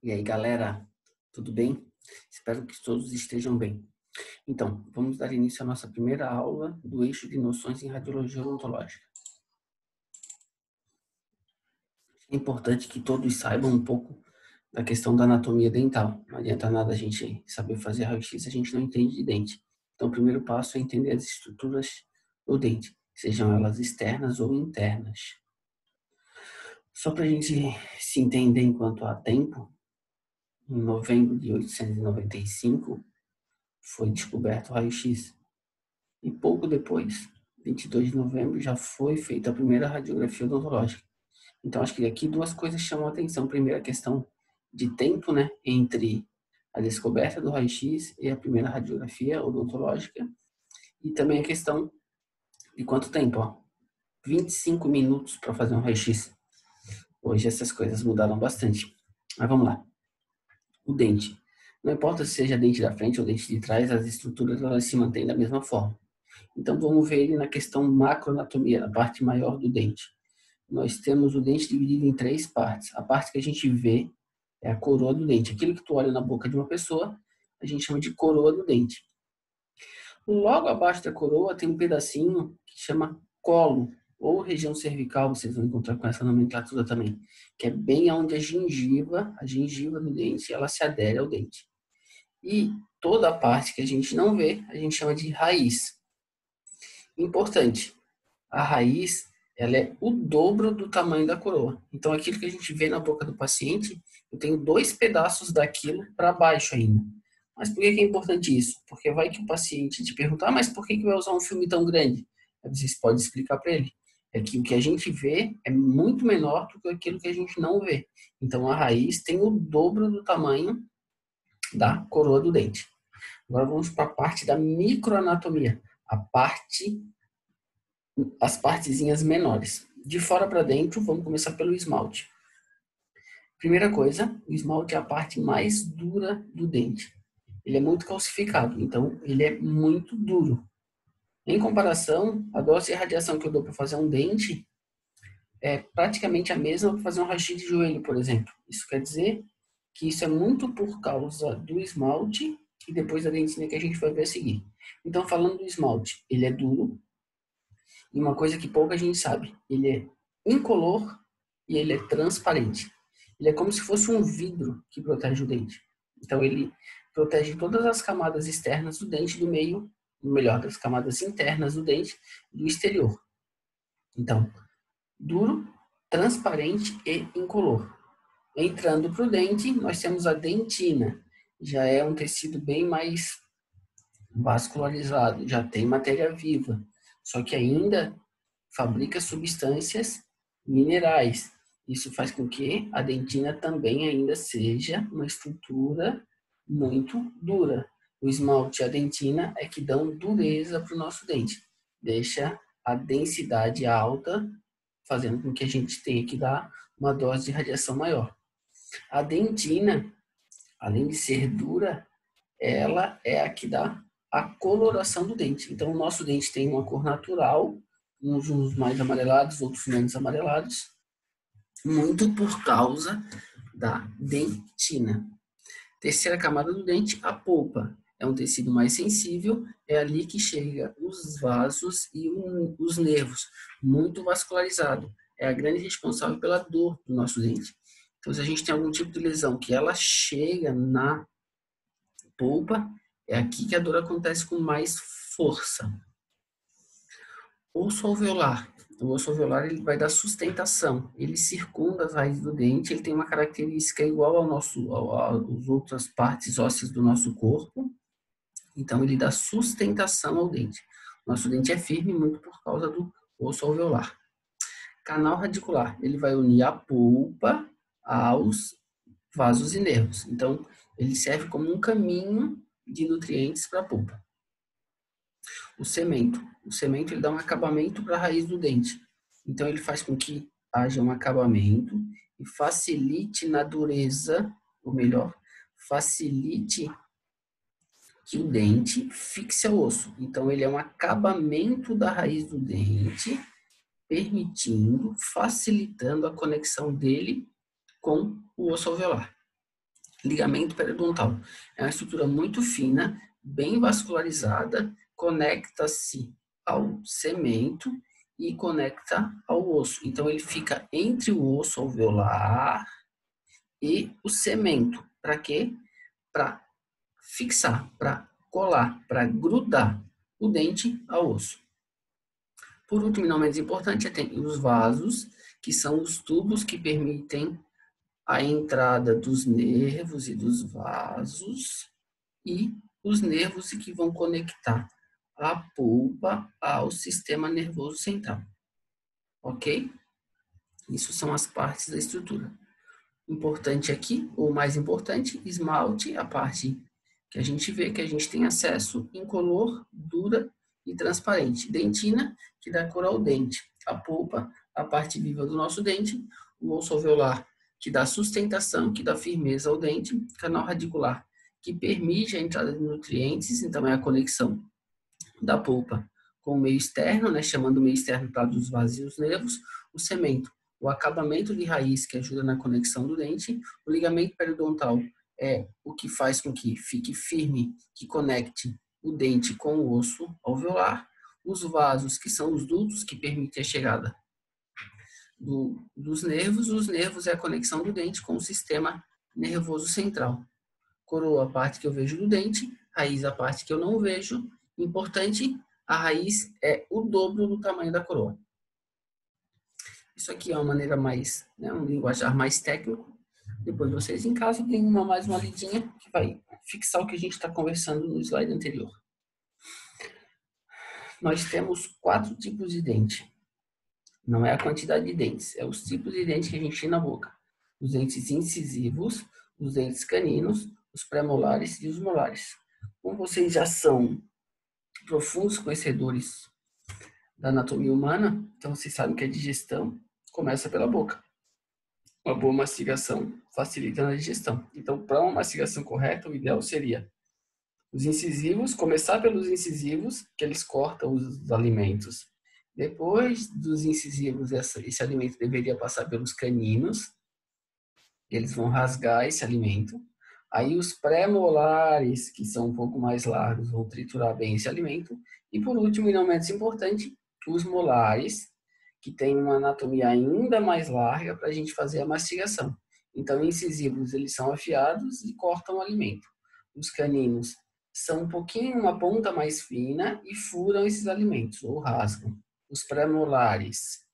E aí, galera, tudo bem? Espero que todos estejam bem. Então, vamos dar início à nossa primeira aula do eixo de noções em radiologia odontológica. É importante que todos saibam um pouco da questão da anatomia dental. Não adianta nada a gente saber fazer raio-x se a gente não entende de dente. Então, o primeiro passo é entender as estruturas do dente, sejam elas externas ou internas. Só para a gente se entender enquanto há tempo, em novembro de 1895, foi descoberto o raio-x. E pouco depois, 22 de novembro, já foi feita a primeira radiografia odontológica. Então, acho que aqui duas coisas chamam a atenção. Primeiro, a questão de tempo, né, entre a descoberta do raio-x e a primeira radiografia odontológica. E também a questão de quanto tempo, ó. 25 minutos para fazer um raio-x. Hoje essas coisas mudaram bastante. Mas vamos lá. O dente. Não importa se seja dente da frente ou dente de trás, as estruturas elas se mantêm da mesma forma. Então, vamos ver ele na questão macroanatomia, na parte maior do dente. Nós temos o dente dividido em três partes. A parte que a gente vê é a coroa do dente. Aquilo que tu olha na boca de uma pessoa, a gente chama de coroa do dente. Logo abaixo da coroa tem um pedacinho que chama colo, ou região cervical, vocês vão encontrar com essa nomenclatura também, que é bem onde a gengiva do dente, ela se adere ao dente. E toda a parte que a gente não vê, a gente chama de raiz. Importante, a raiz ela é o dobro do tamanho da coroa. Então, aquilo que a gente vê na boca do paciente, eu tenho dois pedaços daquilo para baixo ainda. Mas por que é importante isso? Porque vai que o paciente te pergunta, mas por que vai usar um filme tão grande? Aí vocês podem explicar para ele. É que o que a gente vê é muito menor do que aquilo que a gente não vê. Então, a raiz tem o dobro do tamanho da coroa do dente. Agora vamos para a parte da microanatomia. As partezinhas menores. De fora para dentro, vamos começar pelo esmalte. Primeira coisa, o esmalte é a parte mais dura do dente. Ele é muito calcificado, então ele é muito duro. Em comparação, a dose de radiação que eu dou para fazer um dente é praticamente a mesma para fazer um raio-x de joelho, por exemplo. Isso quer dizer que isso é muito por causa do esmalte e depois da dentina que a gente vai ver a seguir. Então, falando do esmalte, ele é duro, e uma coisa que pouca gente sabe, ele é incolor e ele é transparente. Ele é como se fosse um vidro que protege o dente. Então ele protege todas as camadas externas do dente do meio, melhor, das camadas internas do dente do exterior. Então, duro, transparente e incolor. Entrando para o dente, nós temos a dentina. Já é um tecido bem mais vascularizado, já tem matéria viva. Só que ainda fabrica substâncias minerais. Isso faz com que a dentina também ainda seja uma estrutura muito dura. O esmalte e a dentina é que dão dureza para o nosso dente. Deixa a densidade alta, fazendo com que a gente tenha que dar uma dose de radiação maior. A dentina, além de ser dura, ela é a que dá a coloração do dente. Então, o nosso dente tem uma cor natural, uns mais amarelados, outros menos amarelados, muito por causa da dentina. Terceira camada do dente, a polpa. É um tecido mais sensível, é ali que chega os vasos e os nervos, muito vascularizado. É a grande responsável pela dor do nosso dente. Então, se a gente tem algum tipo de lesão que ela chega na polpa, é aqui que a dor acontece com mais força. Osso alveolar. O osso alveolar ele vai dar sustentação. Ele circunda as raízes do dente. Ele tem uma característica igual às outras partes ósseas do nosso corpo. Então, ele dá sustentação ao dente. Nosso dente é firme muito por causa do osso alveolar. Canal radicular. Ele vai unir a polpa aos vasos e nervos. Então, ele serve como um caminho de nutrientes para a polpa. O cemento. O cemento ele dá um acabamento para a raiz do dente. Então, ele faz com que haja um acabamento e facilite na dureza, ou melhor, facilite que o dente fixe ao osso. Então, ele é um acabamento da raiz do dente, permitindo, facilitando a conexão dele com o osso alveolar. Ligamento periodontal. É uma estrutura muito fina, bem vascularizada, conecta-se ao cemento e conecta ao osso. Então, ele fica entre o osso alveolar e o cemento. Para quê? Para fixar, para colar, para grudar o dente ao osso. Por último, e não menos importante, tem os vasos, que são os tubos que permitem a entrada dos nervos e dos vasos e os nervos que vão conectar a pulpa ao sistema nervoso central. Ok? Isso são as partes da estrutura. Importante aqui, ou mais importante, esmalte, a parte que a gente vê, que a gente tem acesso, incolor, dura e transparente. Dentina, que dá cor ao dente. A pulpa, a parte viva do nosso dente. O osso alveolar, que dá sustentação, que dá firmeza ao dente. Canal radicular, que permite a entrada de nutrientes, então é a conexão da polpa com o meio externo, né, chamando o meio externo para dos vasos nervos, o cemento, o acabamento de raiz que ajuda na conexão do dente, o ligamento periodontal é o que faz com que fique firme, que conecte o dente com o osso alveolar, os vasos, que são os dutos que permitem a chegada dos nervos, os nervos é a conexão do dente com o sistema nervoso central. Coroa, a parte que eu vejo do dente, raiz, a parte que eu não vejo. Importante, a raiz é o dobro do tamanho da coroa. Isso aqui é uma maneira mais, né, um linguajar mais técnico. Depois vocês em casa tem mais uma lidinha que vai fixar o que a gente está conversando no slide anterior. Nós temos 4 tipos de dente. Não é a quantidade de dentes, é os tipos de dentes que a gente tem na boca. Os dentes incisivos, os dentes caninos, os pré-molares e os molares. Como vocês já são profundos conhecedores da anatomia humana, então vocês sabem que a digestão começa pela boca. Uma boa mastigação facilita a digestão. Então, para uma mastigação correta, o ideal seria os incisivos, começar pelos incisivos, que eles cortam os alimentos. Depois dos incisivos, esse alimento deveria passar pelos caninos, eles vão rasgar esse alimento. Aí os pré-molares, que são um pouco mais largos, vão triturar bem esse alimento. E por último, e não menos importante, os molares, que têm uma anatomia ainda mais larga para a gente fazer a mastigação. Então, incisivos, eles são afiados e cortam o alimento. Os caninos são um pouquinho uma ponta mais fina e furam esses alimentos, ou rasgam. Os pré-molares,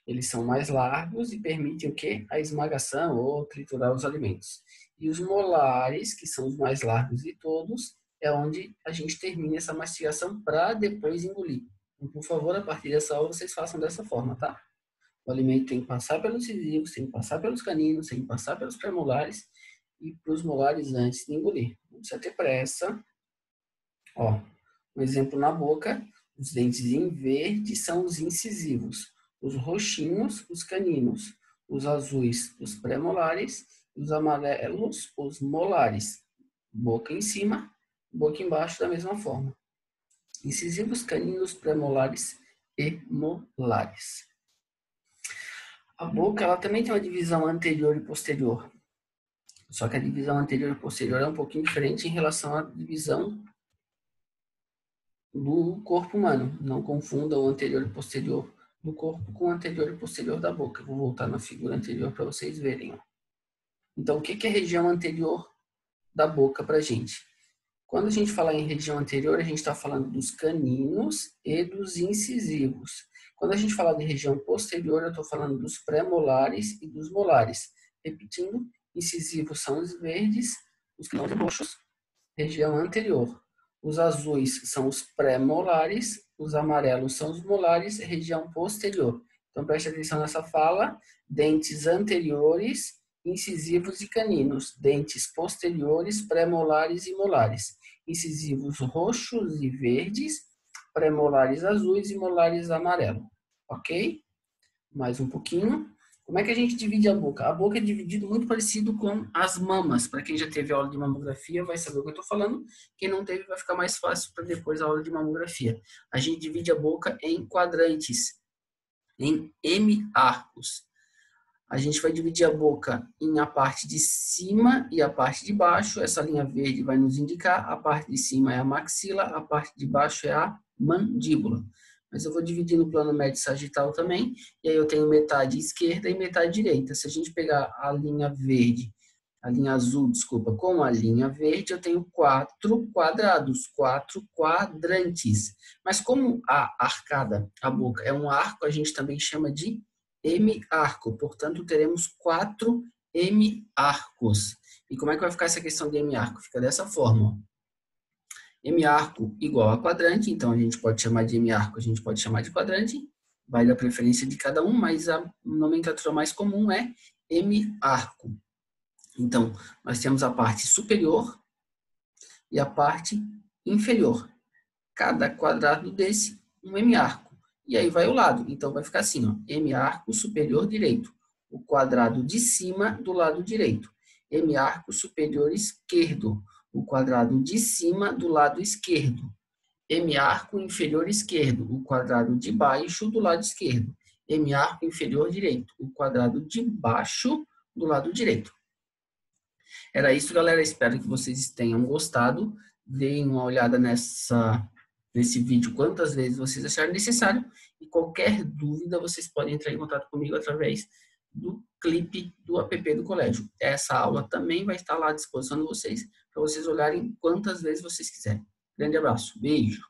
eles são mais largos e permitem o quê? A esmagação ou triturar os alimentos. E os molares, que são os mais largos de todos, é onde a gente termina essa mastigação para depois engolir. Então, por favor, a partir dessa aula, vocês façam dessa forma, tá? O alimento tem que passar pelos incisivos, tem que passar pelos caninos, tem que passar pelos premolares e pelos molares antes de engolir. Não precisa ter pressa. Ó, um exemplo na boca, os dentes em verde são os incisivos, os roxinhos, os caninos, os azuis, os premolares, os amarelos, os molares. Boca em cima, boca embaixo da mesma forma. Incisivos, caninos, premolares e molares. A boca, ela também tem uma divisão anterior e posterior. Só que a divisão anterior e posterior é um pouquinho diferente em relação à divisão do corpo humano. Não confunda o anterior e posterior do corpo com o anterior e posterior da boca. Vou voltar na figura anterior para vocês verem. Ó. Então, o que é a região anterior da boca para a gente? Quando a gente fala em região anterior, a gente está falando dos caninos e dos incisivos. Quando a gente fala de região posterior, eu estou falando dos pré-molares e dos molares. Repetindo, incisivos são os verdes, os caninos roxos, região anterior. Os azuis são os pré-molares, os amarelos são os molares, região posterior. Então, preste atenção nessa fala. Dentes anteriores, incisivos e caninos. Dentes posteriores, pré-molares e molares. Incisivos roxos e verdes, pré-molares azuis e molares amarelo. Ok? Mais um pouquinho. Como é que a gente divide a boca? A boca é dividida muito parecido com as mamas. Para quem já teve aula de mamografia vai saber o que eu estou falando. Quem não teve vai ficar mais fácil para depois a aula de mamografia. A gente divide a boca em quadrantes, em hemiarcos. A gente vai dividir a boca em a parte de cima e a parte de baixo. Essa linha verde vai nos indicar a parte de cima é a maxila, a parte de baixo é a mandíbula. Mas eu vou dividir no plano médio sagital também, e aí eu tenho metade esquerda e metade direita. Se a gente pegar a linha verde, a linha azul, desculpa, com a linha verde, eu tenho 4 quadrados, 4 quadrantes. Mas como a arcada, a boca, é um arco, a gente também chama de hemiarco. Portanto, teremos 4 hemiarcos. E como é que vai ficar essa questão de hemiarco? Fica dessa forma, ó. Hemiarco igual a quadrante, então a gente pode chamar de hemiarco, a gente pode chamar de quadrante, vai da preferência de cada um, mas a nomenclatura mais comum é hemiarco. Então, nós temos a parte superior e a parte inferior. Cada quadrado desse, um hemiarco. E aí vai o lado. Então, vai ficar assim, ó, hemiarco superior direito. O quadrado de cima do lado direito. Hemiarco superior esquerdo. O quadrado de cima do lado esquerdo. Hemiarco inferior esquerdo. O quadrado de baixo do lado esquerdo. Hemiarco inferior direito. O quadrado de baixo do lado direito. Era isso, galera. Espero que vocês tenham gostado. Deem uma olhada nesse vídeo quantas vezes vocês acharem necessário. E qualquer dúvida, vocês podem entrar em contato comigo através do clipe do app do colégio. Essa aula também vai estar lá à disposição de vocês, para vocês olharem quantas vezes vocês quiserem. Grande abraço. Beijo.